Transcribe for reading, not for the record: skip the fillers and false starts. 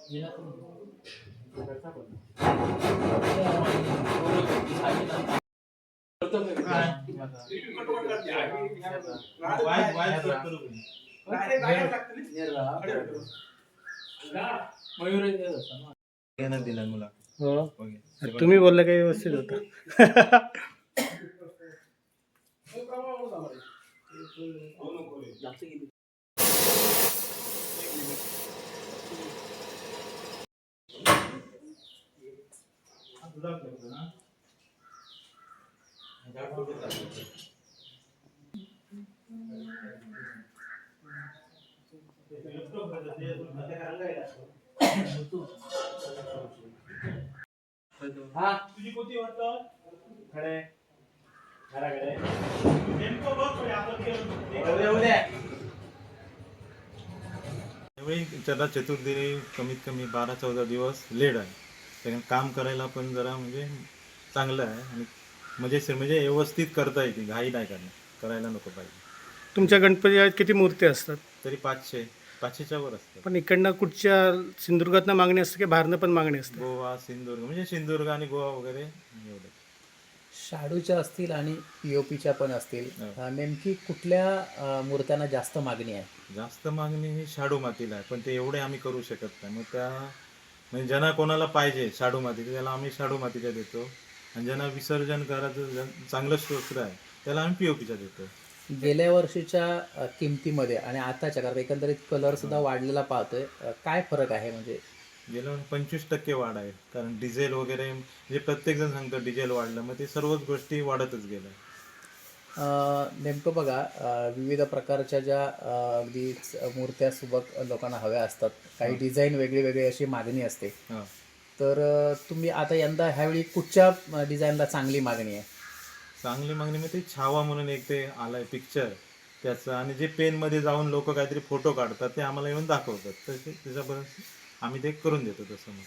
दिला मुला हो तुम्ही बोलला काही व्यवस्थित होतं. तुझी कोणती वाटतं खडे घराकडे नेमकं बघ थोडे आपण त्यावेळी त्याला चतुर्दिनी कमीत कमी 12-14 दिवस लेट आहे. त्यामुळे काम करायला पण जरा म्हणजे चांगलं आहे आणि मजेशीर म्हणजे व्यवस्थित करता येते, घाई नाही करायला नको पाहिजे. तुमच्या गणपती किती मूर्ती असतात? तरी 500च्या वर असतात. पण इकडनं कुठच्या सिंधुदुर्गातनं मागणी असते की बाहेरनं पण मागणी असते? गोवा, सिंधुदुर्ग म्हणजे सिंधुदुर्ग आणि गोवा वगैरे एवढे. शाडूच्या असतील आणि पीओपीच्या पण असतील. नेमकी कुठल्या मूर्त्यांना जास्त मागणी आहे? जास्त मागणी ही शाडू मातीला आहे, पण ते एवढे आम्ही करू शकत नाही. मग त्या म्हणजे ज्यांना कोणाला पाहिजे शाडू मातीचे त्याला आम्ही शाडू मातीच्या देतो आणि ज्यांना विसर्जन करायचं चांगलं स्तोत्र आहे त्याला आम्ही पीओपीच्या देतो. गेल्या वर्षीच्या किमतीमध्ये आणि आताच्या, कारण एकंदरीत कलर सुद्धा वाढलेला पाहतोय, काय फरक आहे? म्हणजे गेल्या 25% वाढ आहे, कारण डिझेल वगैरे म्हणजे प्रत्येकजण सांगतं डिझेल वाढलं, मग ते सर्वच गोष्टी वाढतच गेल्या. नेमकं बघा, विविध प्रकारच्या ज्या अगदी मूर्त्या सुबक लोकांना हव्या असतात, काही डिझाईन वेगळी वेगळी अशी मागणी असते. तर तुम्ही आता यंदा ह्यावेळी कुठच्या डिझाईनला चांगली मागणी आहे? चांगली मागणी मग ते छावा म्हणून एक ते आलाय पिक्चर त्याचं, आणि जे पेनमध्ये जाऊन लोक काहीतरी फोटो काढतात ते आम्हाला येऊन दाखवतात, तर त्याच्यापर्यंत आम्ही ते करून देतो तसं. मग